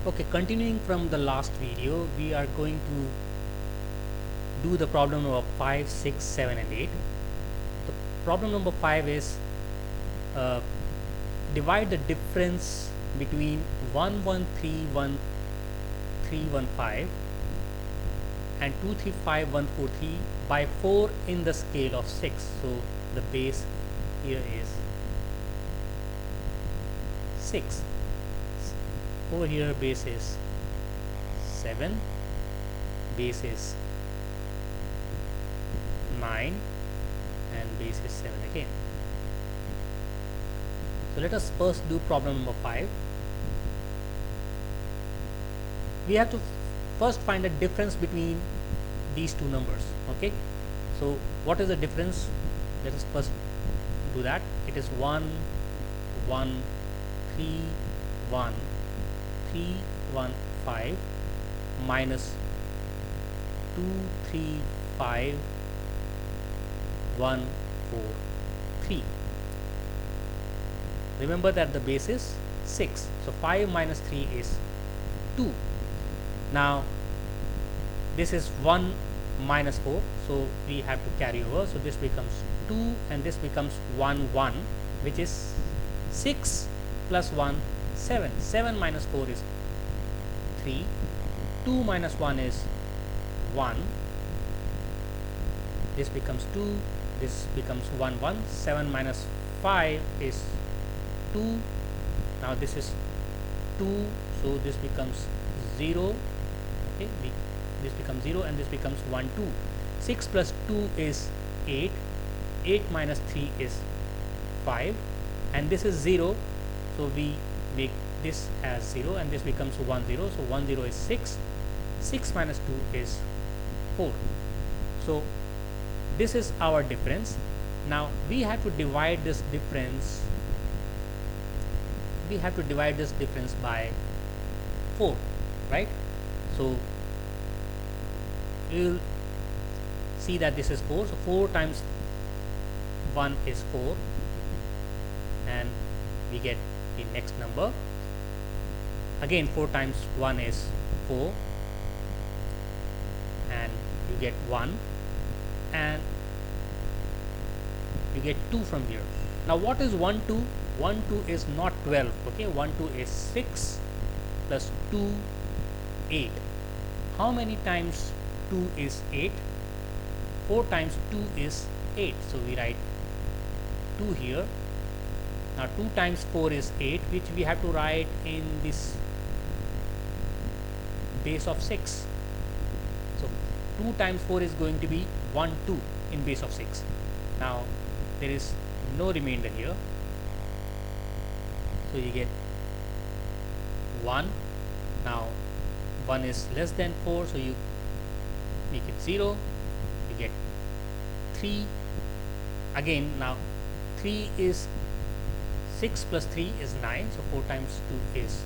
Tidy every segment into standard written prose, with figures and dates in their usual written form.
Okay, continuing from the last video, we are going to do the problem number 5, 6, 7 and 8. The problem number 5 is uh, divide the difference between 1131315 and 235143 by 4 in the scale of 6. So the base here is 6. Over here base is 7, base is 9 and base is 7 again. So let us first do problem number 5. We have to first find the difference between these two numbers. Okay, so what is the difference? Let us first do that. It is 1 1 3 1 3 1 5 minus 2 3 5 1 4 3. Remember that the base is 6, so 5 minus 3 is 2. Now this is 1 minus 4, so we have to carry over, so this becomes 2 and this becomes 1 1, which is 6 plus 1 7. 7 minus 4 is 3, 2 minus 1 is 1, this becomes 2, this becomes 1 1, 7 minus 5 is 2, now this is 2, so this becomes 0. Okay, this becomes 0 and this becomes 1 2. 6 plus 2 is 8, 8 minus 3 is 5 and this is 0, so we make this as 0 and this becomes 1 0, so 1 0 is 6, 6 minus 2 is 4. So this is our difference. Now we have to divide this difference by 4, right? So you will see that this is 4, so 4 times 1 is 4 and we get the next number. Again 4 times 1 is 4 and you get 1 and you get 2 from here. Now what is 1 2? 1 2 is not 12. Okay, 1 2 is 6 plus 2 8. How many times 2 is 8? 4 times 2 is 8, so we write 2 here. Now 2 times 4 is 8, which we have to write in this base of 6. So 2 times 4 is going to be 1 2 in base of 6. Now there is no remainder here, so you get 1. Now 1 is less than 4, so you make it 0, you get 3 again. Now 3 is 6 plus 3 is 9, so 4 times 2 is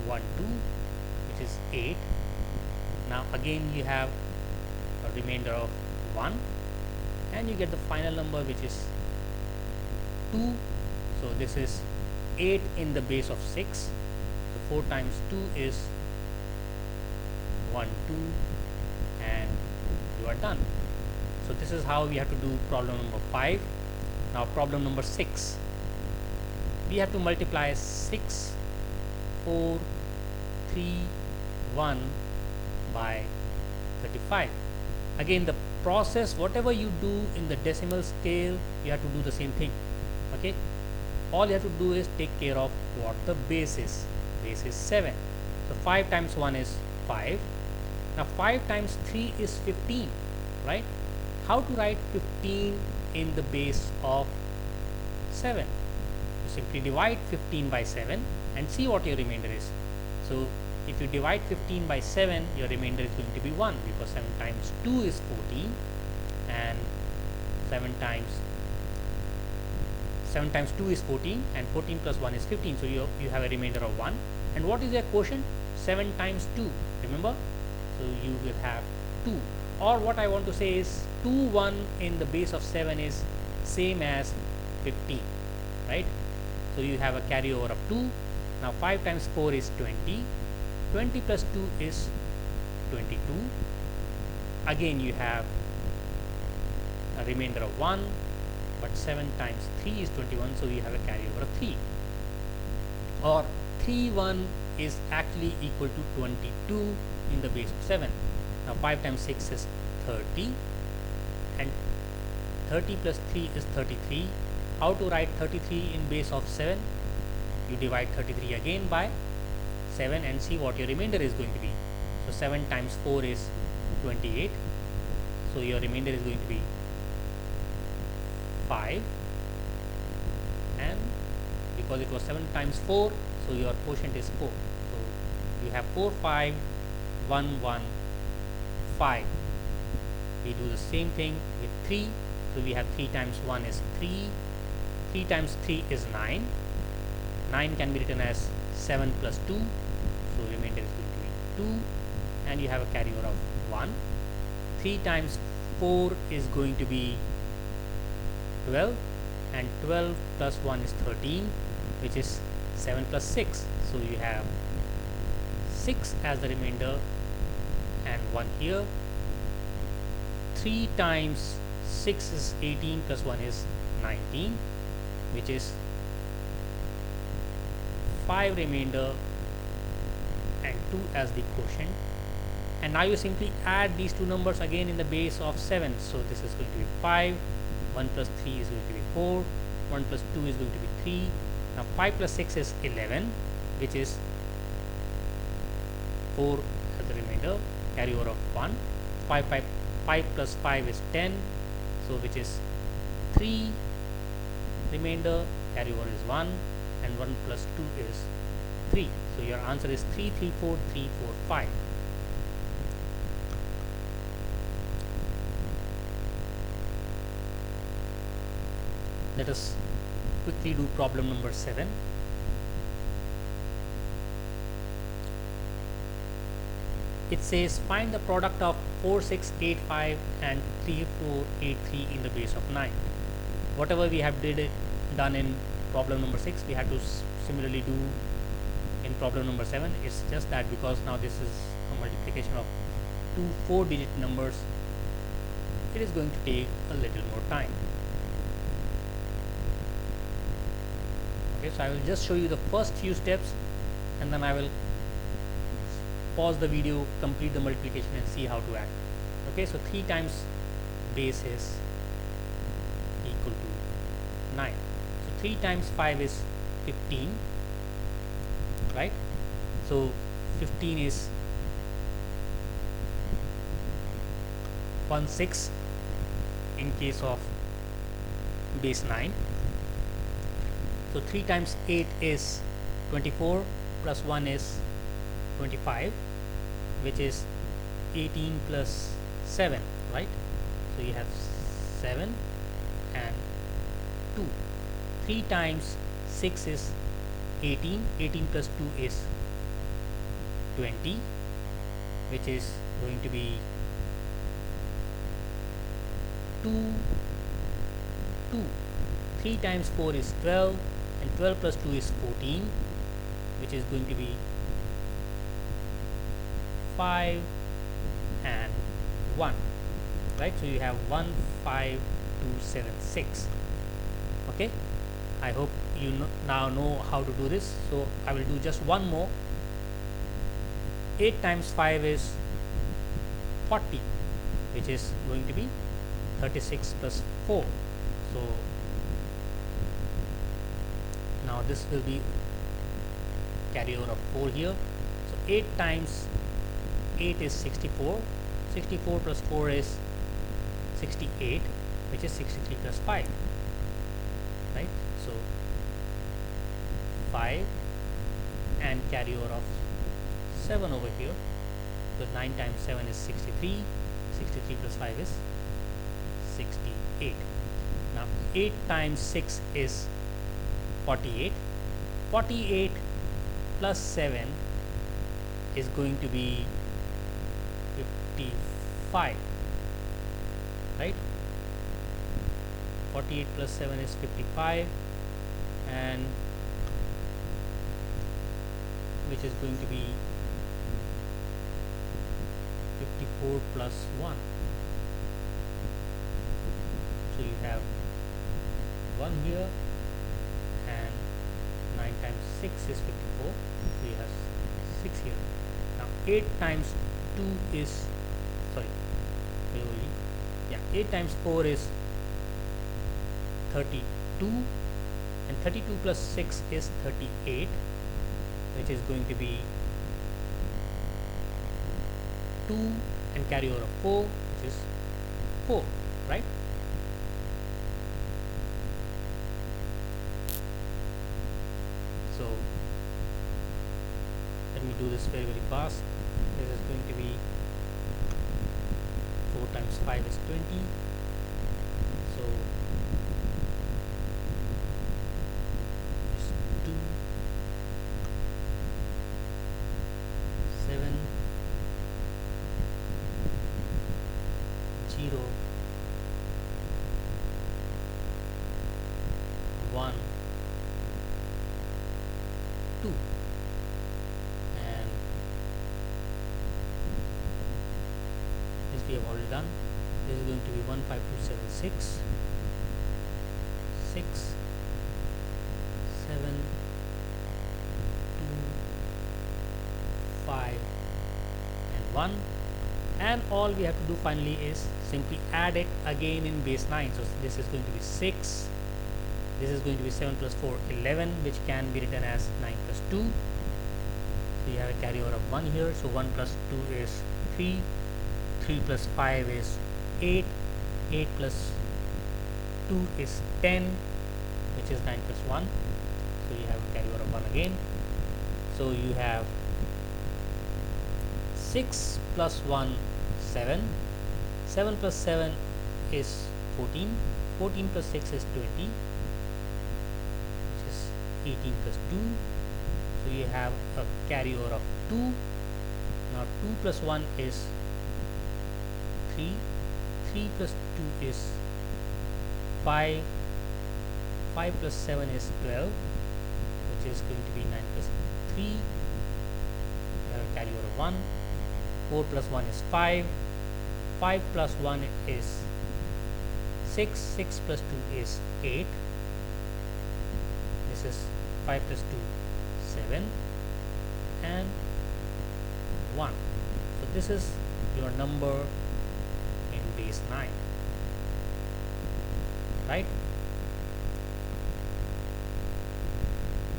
1 2, which is 8. Now again you have a remainder of 1 and you get the final number, which is 2. So this is 8 in the base of 6, so 4 times 2 is 1 2 and you are done. So this is how we have to do problem number 5. Now problem number 6, we have to multiply 6 4 3 1 by 35. Again the process, whatever you do in the decimal scale, you have to do the same thing. Okay, all you have to do is take care of what the base is. Base is 7, so 5 times 1 is 5. Now 5 times 3 is 15, right? How to write 15 in the base of 7? You simply divide 15 by 7 and see what your remainder is. So if you divide 15 by 7, your remainder is going to be 1, because 7 times 2 is 14 and 7 times 2 is 14 and 14 plus 1 is 15, so you have a remainder of 1. And what is their quotient? 7 times 2, remember? So you will have 2, or what I want to say is 2 1 in the base of 7 is same as 15, right? So you have a carryover of 2. Now 5 times 4 is 20. 20 plus 2 is 22. Again you have a remainder of 1, but 7 times 3 is 21, so you have a carryover of 3. Or 3 1 is actually equal to 22 in the base of 7. Now 5 times 6 is 30, and 30 plus 3 is 33. How to write 33 in base of 7? You divide 33 again by 7 and see what your remainder is going to be. So 7 times 4 is 28. So your remainder is going to be 5, and because it was 7 times 4, so your quotient is 4. So you have 4 5 1 1 5. We do the same thing with 3. So we have 3 times 1 is 3. 3 times 3 is 9. 9 can be written as 7 plus 2. So remainder is going to be 2, and you have a carryover of 1. 3 times 4 is going to be 12, and 12 plus 1 is 13, which is 7 plus 6. So you have 6 as the remainder and 1 here. 3 times 6 is 18 plus 1 is 19, which is 5 remainder and 2 as the quotient. And now you simply add these two numbers again in the base of 7. So this is going to be 5, 1 plus 3 is going to be 4, 1 plus 2 is going to be 3. Now 5 plus 6 is 11, which is 4 as the remainder, carryover of 1. 5 plus 5 is 10, so which is 3 remainder, carryover is 1, and 1 plus 2 is 3. So your answer is 3 3 4 3 4 5. Let us quickly do problem number 7. It says find the product of 4685 and 3483 in the base of 9. Whatever we have done in problem number 6, we have to similarly do in problem number 7. It's just that because now this is a multiplication of two 4-digit numbers, it is going to take a little more time. Okay, so I will just show you the first few steps, and then I will pause the video, complete the multiplication, and see how to add. Okay, so 3 times base is equal to 9. So 3 times 5 is 15, right? So 15 is 1/6 in case of base 9. So 3 times 8 is 24, plus 1 is 25, which is 18 plus 7, right? So you have 7 and 2. 3 times 6 is 18. 18 plus 2 is 20, which is going to be 2. 3 times 4 is 12, and 12 plus 2 is 14, which is going to be 5 and 1, right? So you have 1 5 2 7 6. Okay, I hope you now know how to do this. So I will do just one more. 8 times 5 is 40, which is going to be 36 plus 4. So now this will be carryover of 4 here. So 8 times 8 is 64. 64 plus 4 is 68, which is 63 plus 5, right? So 5 and carryover of 7 over here. So 9 times 7 is 63. 63 plus 5 is 68. Now 8 times 6 is 48. 48 plus 7 is going to be 55, right? 48 plus 7 is 55, and which is going to be 54 plus 1. So you have 1 here, and 9 times 6 is 54, so you have 6 here. Now 8 times 2 is, sorry, 8 times 4 is 32, and 32 plus 6 is 38, which is going to be 2 and carry over 4, which is 4, right? So let me do this very fast. This is going to be 4 times 5 is 20. So is 2, 7, 0, 1, 2, and this we have already done. This is going to be 15276, 6, 7, 2, 5, and 1. And all we have to do finally is simply add it again in base 9. So this is going to be 6, this is going to be 7 plus 4, 11, which can be written as 9 plus 2. So you have a carryover of 1 here. So 1 plus 2 is 3, 3 plus 5 is 8, 8 plus 2 is 10, which is 9 plus 1. So you have a carryover of 1 again. So you have 6 plus 1, 7, 7 plus 7 is 14, 14 plus 6 is 20, which is 18 plus 2. So you have a carryover of 2. Now 2 plus 1 is 3, 3 plus 2 is 5, 5 plus 7 is 12, which is going to be 9 plus 3. You have a carryover of 1. 4 plus 1 is 5, 5 plus 1 is 6, 6 plus 2 is 8, this is 5 plus 2, 7, and 1. So this is your number in base 9, right?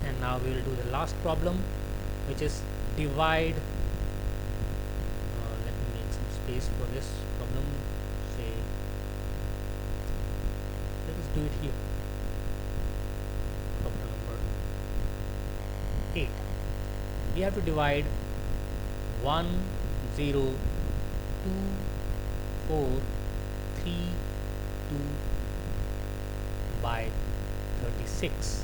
And now we will do the last problem, which is divide. Space for this problem, say let us do it here. Problem number 8. We have to divide 1, 0, 2, 4, 3, 2 by 36.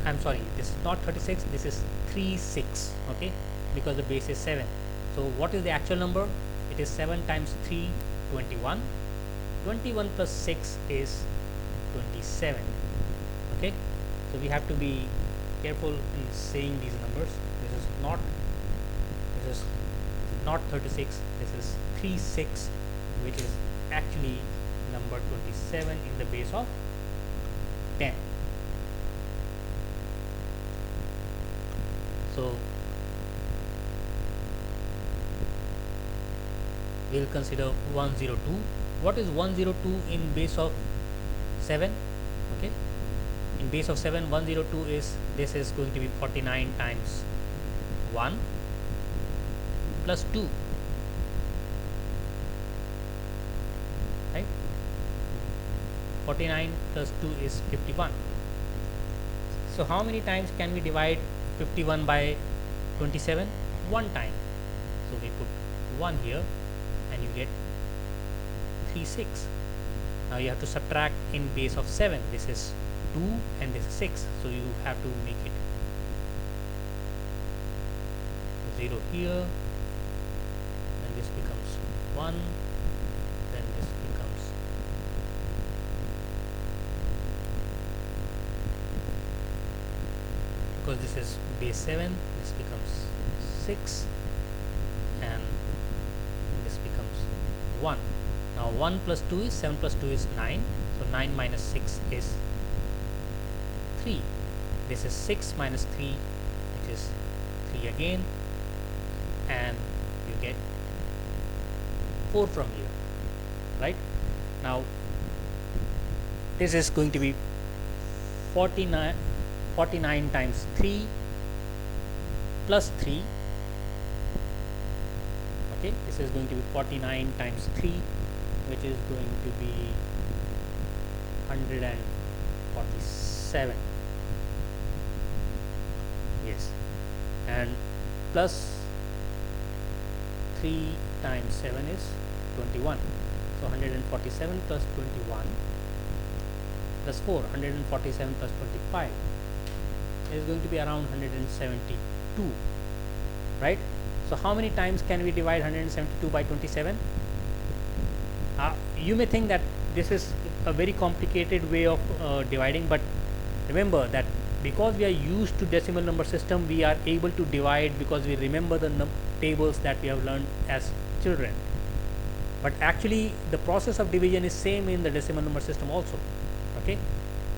I'm sorry, this is not 36, this is 3, 6, okay, because the base is 7. So what is the actual number? It is 7 times 3, 21. 21 plus 6 is 27. Okay, so we have to be careful in saying these numbers. This is not 36. This is 3, 6, which is actually number 27 in the base of 10. So we will consider 102. What is 102 in base of 7? Okay, in base of 7, 102 is, this is going to be 49 times 1 plus 2, right? 49 plus 2 is 51. So how many times can we divide 51 by 27? One time. So we put 1 here, and you get 3, 6. Now you have to subtract in base of 7. This is 2 and this is 6. So you have to make it 0 here, then this becomes 1, then this becomes 2. because this is base 7, this becomes 6 and this becomes 1. Now 1 plus 2 is 7 plus 2 is 9, so 9 minus 6 is 3. This is 6 minus 3, which is 3 again, and you get 4 from here, right? Now this is going to be 49 times 3 plus 3. Okay, this is going to be 49 times 3, which is going to be 147. Yes, and plus 3 times 7 is 21. So 147 plus 21 plus 4, 147 plus 25 is going to be around 172, right? So how many times can we divide 172 by 27? You may think that this is a very complicated way of dividing, but remember that because we are used to decimal number system, we are able to divide because we remember the tables that we have learned as children. But actually the process of division is same in the decimal number system also. Okay,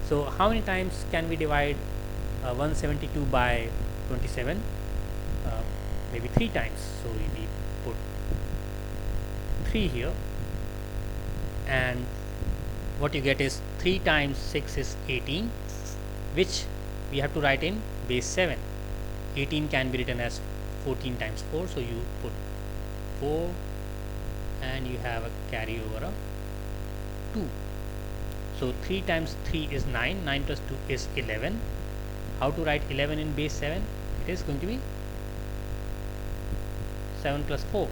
so how many times can we divide 172 by 27? Maybe 3 times. So we put 3 here, and what you get is 3 times 6 is 18, which we have to write in base 7. 18 can be written as 14 times 4, so you put 4 and you have a carryover of 2. So 3 times 3 is 9, 9 plus 2 is 11. How to write 11 in base 7? It is going to be 7 plus 4.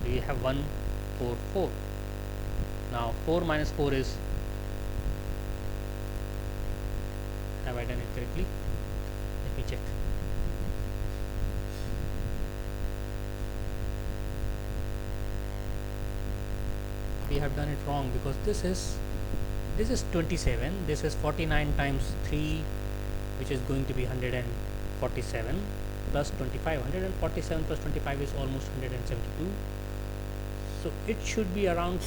So you have 1, 4, 4. Now 4 minus 4 is, have I done it correctly? Let me check. We have done it wrong, because this is 27, this is 49 times 3, which is going to be 147 plus 25. 147 plus 25 is almost 172, so it should be around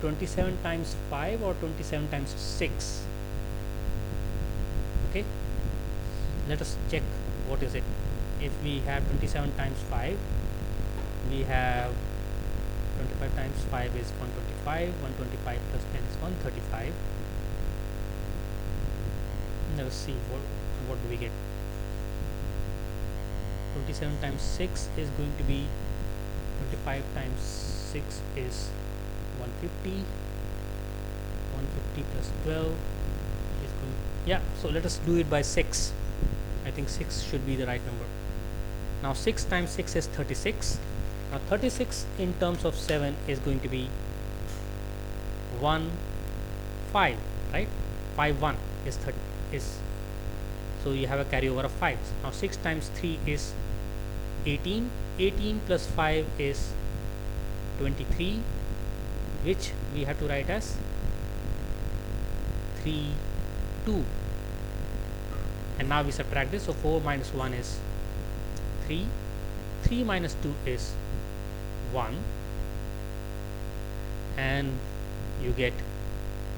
27 times 5 or 27 times 6. Okay, let us check what is it. If we have 27 times 5, we have 25 times 5 is 125, 125 plus 10 is 135. Let us see what do we get. 27 times 6 is going to be 25 times 6 is 150. 150 plus 12 is going, yeah, so let us do it by 6. I think 6 should be the right number. Now 6 times 6 is 36. Now 36 in terms of 7 is going to be 1, 5, right? 5, 1 is 30 is, so you have a carryover of 5. Now 6 times 3 is 18. 18 plus 5 is 23, which we have to write as 3, 2. And now we subtract this, so 4 minus 1 is 3. 3 minus 2 is 1, and you get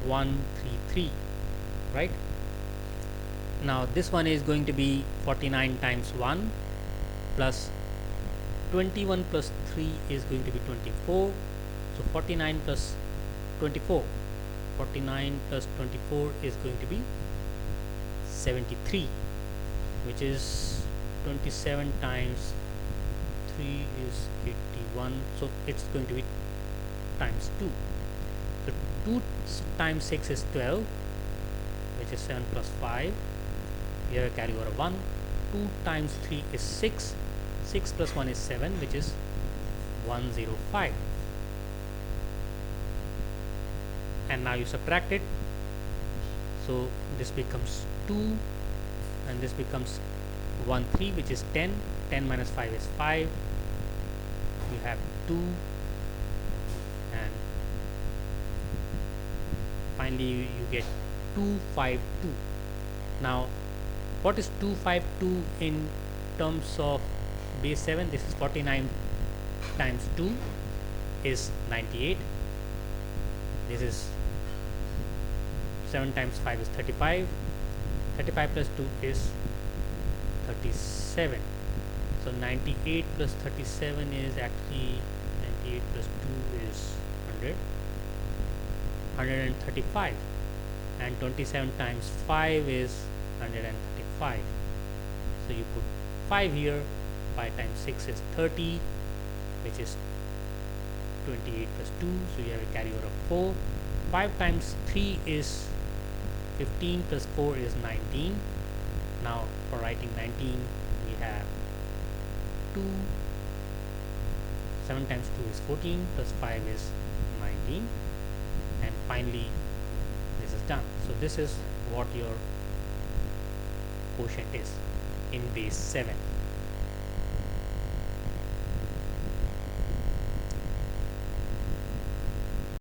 133, right? Now this one is going to be 49 times 1 plus 21 plus 3 is going to be 24. So 49 plus 24, 49 plus 24 is going to be 73, which is 27 times 3 is 81, so it's going to be times 2. So 2 times 6 is 12, which is 7 plus 5. Here a carryover of 1. 2 times 3 is 6. 6 plus 1 is 7, which is 105. And now you subtract it. So this becomes 2, and this becomes 1, 3, which is 10. 10 minus 5 is 5. You have 2, and finally you get 252. Now what is 252 in terms of base 7? This is 49 times 2 is 98. This is 7 times 5 is 35. 35 plus 2 is 37. So 98 plus 37 is actually 98 plus 2 is 100. 135, and 27 times 5 is 135. So you put 5 here. 5 times 6 is 30, which is 28 plus 2, so you have a carry over of 4. 5 times 3 is 15 plus 4 is 19. Now for writing 19 we have 2. 7 times 2 is 14 plus 5 is 19, and finally this is done. So this is what your quotient is in base 7.